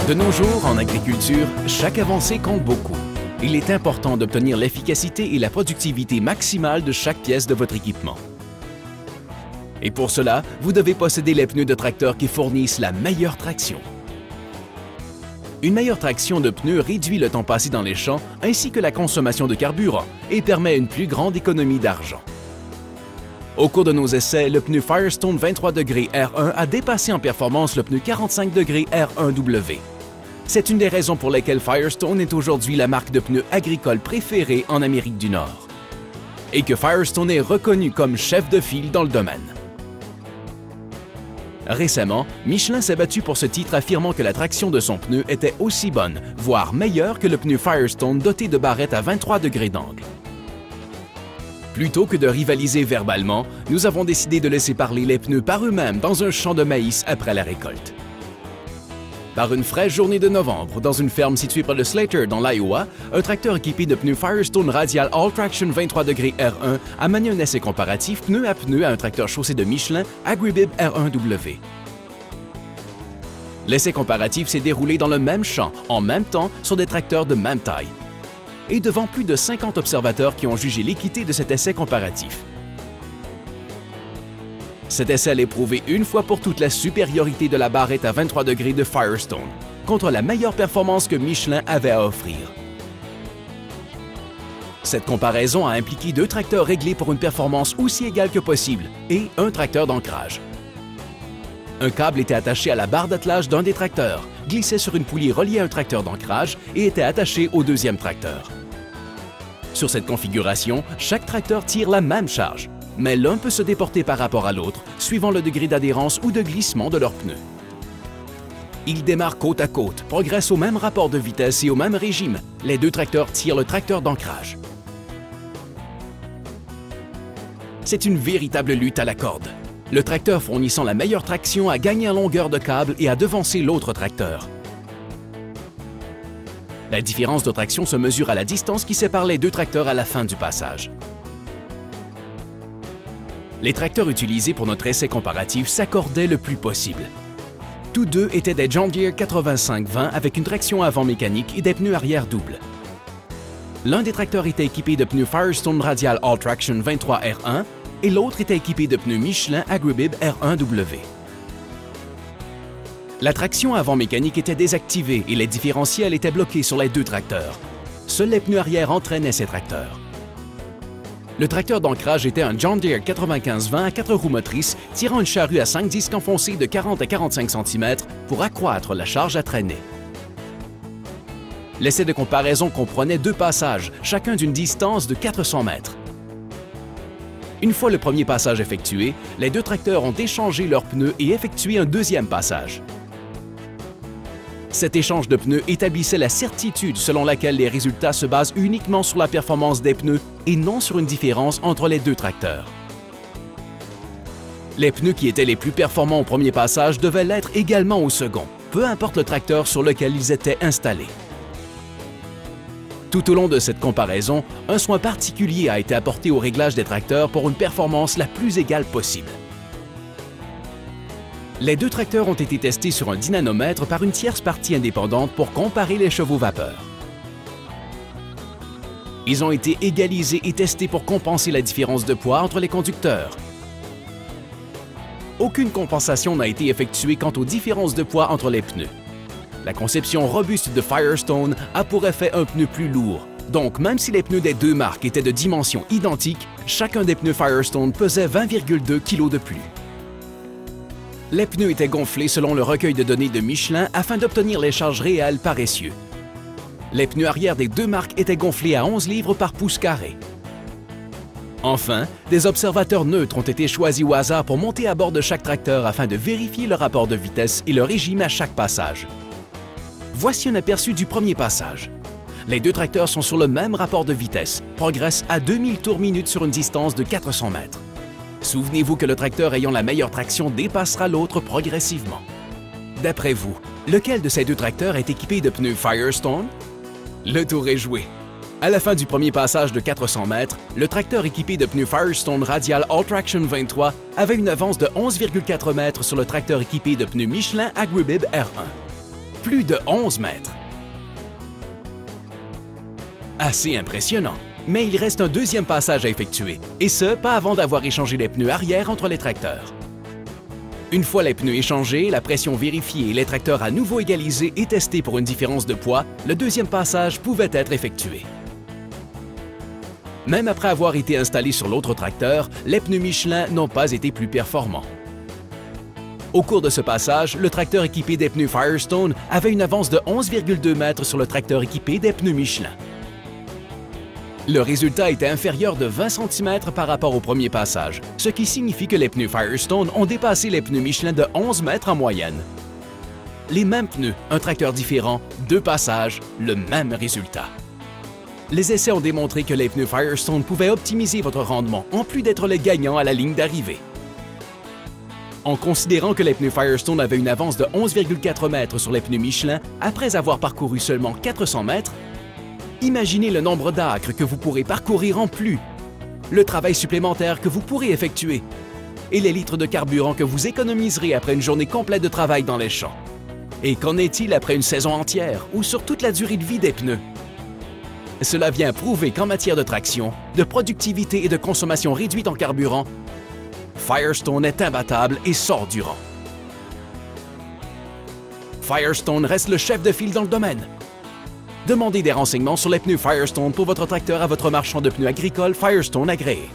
De nos jours, en agriculture, chaque avancée compte beaucoup. Il est important d'obtenir l'efficacité et la productivité maximale de chaque pièce de votre équipement. Et pour cela, vous devez posséder les pneus de tracteur qui fournissent la meilleure traction. Une meilleure traction de pneus réduit le temps passé dans les champs ainsi que la consommation de carburant et permet une plus grande économie d'argent. Au cours de nos essais, le pneu Firestone 23° R1 a dépassé en performance le pneu 45° R1W. C'est une des raisons pour lesquelles Firestone est aujourd'hui la marque de pneus agricole préférée en Amérique du Nord et que Firestone est reconnu comme chef de file dans le domaine. Récemment, Michelin s'est battu pour ce titre affirmant que la traction de son pneu était aussi bonne, voire meilleure que le pneu Firestone doté de barrettes à 23 degrés d'angle. Plutôt que de rivaliser verbalement, nous avons décidé de laisser parler les pneus par eux-mêmes dans un champ de maïs après la récolte. Par une fraîche journée de novembre, dans une ferme située près de Slater, dans l'Iowa, un tracteur équipé de pneus Firestone Radial All Traction 23° R1 a mené un essai comparatif pneu à un tracteur chaussé de Michelin Agribib R1W. L'essai comparatif s'est déroulé dans le même champ, en même temps, sur des tracteurs de même taille, et devant plus de 50 observateurs qui ont jugé l'équité de cet essai comparatif. Cet essai allait prouver une fois pour toutes la supériorité de la barrette à 23 degrés de Firestone contre la meilleure performance que Michelin avait à offrir. Cette comparaison a impliqué deux tracteurs réglés pour une performance aussi égale que possible et un tracteur d'ancrage. Un câble était attaché à la barre d'attelage d'un des tracteurs, glissait sur une poulie reliée à un tracteur d'ancrage et était attaché au deuxième tracteur. Sur cette configuration, chaque tracteur tire la même charge, mais l'un peut se déporter par rapport à l'autre, suivant le degré d'adhérence ou de glissement de leurs pneus. Ils démarrent côte à côte, progressent au même rapport de vitesse et au même régime. Les deux tracteurs tirent le tracteur d'ancrage. C'est une véritable lutte à la corde. Le tracteur fournissant la meilleure traction a gagné en longueur de câble et a devancé l'autre tracteur. La différence de traction se mesure à la distance qui sépare les deux tracteurs à la fin du passage. Les tracteurs utilisés pour notre essai comparatif s'accordaient le plus possible. Tous deux étaient des John Deere 8520 avec une traction avant mécanique et des pneus arrière doubles. L'un des tracteurs était équipé de pneus Firestone Radial All Traction 23R1 et l'autre était équipé de pneus Michelin Agribib R1W. La traction avant mécanique était désactivée et les différentiels étaient bloqués sur les deux tracteurs. Seuls les pneus arrière entraînaient ces tracteurs. Le tracteur d'ancrage était un John Deere 9520 à 4 roues motrices tirant une charrue à 5 disques enfoncés de 40 à 45 cm pour accroître la charge à traîner. L'essai de comparaison comprenait deux passages, chacun d'une distance de 400 mètres. Une fois le premier passage effectué, les deux tracteurs ont échangé leurs pneus et effectué un deuxième passage. Cet échange de pneus établissait la certitude selon laquelle les résultats se basent uniquement sur la performance des pneus et non sur une différence entre les deux tracteurs. Les pneus qui étaient les plus performants au premier passage devaient l'être également au second, peu importe le tracteur sur lequel ils étaient installés. Tout au long de cette comparaison, un soin particulier a été apporté au réglage des tracteurs pour une performance la plus égale possible. Les deux tracteurs ont été testés sur un dynanomètre par une tierce partie indépendante pour comparer les chevaux vapeur. Ils ont été égalisés et testés pour compenser la différence de poids entre les conducteurs. Aucune compensation n'a été effectuée quant aux différences de poids entre les pneus. La conception robuste de Firestone a pour effet un pneu plus lourd. Donc, même si les pneus des deux marques étaient de dimensions identiques, chacun des pneus Firestone pesait 20,2 kg de plus. Les pneus étaient gonflés selon le recueil de données de Michelin afin d'obtenir les charges réelles par essieu. Les pneus arrière des deux marques étaient gonflés à 11 livres par pouce carré. Enfin, des observateurs neutres ont été choisis au hasard pour monter à bord de chaque tracteur afin de vérifier le rapport de vitesse et le régime à chaque passage. Voici un aperçu du premier passage. Les deux tracteurs sont sur le même rapport de vitesse, progressent à 2000 tours minute sur une distance de 400 mètres. Souvenez-vous que le tracteur ayant la meilleure traction dépassera l'autre progressivement. D'après vous, lequel de ces deux tracteurs est équipé de pneus Firestone? Le tour est joué. À la fin du premier passage de 400 mètres, le tracteur équipé de pneus Firestone Radial All Traction 23 avait une avance de 11,4 mètres sur le tracteur équipé de pneus Michelin Agribib R1. plus de 11 mètres. Assez impressionnant, mais il reste un deuxième passage à effectuer, et ce, pas avant d'avoir échangé les pneus arrière entre les tracteurs. Une fois les pneus échangés, la pression vérifiée et les tracteurs à nouveau égalisés et testés pour une différence de poids, le deuxième passage pouvait être effectué. Même après avoir été installés sur l'autre tracteur, les pneus Michelin n'ont pas été plus performants. Au cours de ce passage, le tracteur équipé des pneus Firestone avait une avance de 11,2 mètres sur le tracteur équipé des pneus Michelin. Le résultat était inférieur de 20 cm par rapport au premier passage, ce qui signifie que les pneus Firestone ont dépassé les pneus Michelin de 11 mètres en moyenne. Les mêmes pneus, un tracteur différent, deux passages, le même résultat. Les essais ont démontré que les pneus Firestone pouvaient optimiser votre rendement en plus d'être les gagnants à la ligne d'arrivée. En considérant que les pneus Firestone avaient une avance de 11,4 mètres sur les pneus Michelin après avoir parcouru seulement 400 mètres, imaginez le nombre d'acres que vous pourrez parcourir en plus, le travail supplémentaire que vous pourrez effectuer et les litres de carburant que vous économiserez après une journée complète de travail dans les champs. Et qu'en est-il après une saison entière ou sur toute la durée de vie des pneus? Cela vient prouver qu'en matière de traction, de productivité et de consommation réduite en carburant, Firestone est imbattable et sort du rang. Firestone reste le chef de file dans le domaine. Demandez des renseignements sur les pneus Firestone pour votre tracteur à votre marchand de pneus agricole Firestone agréé.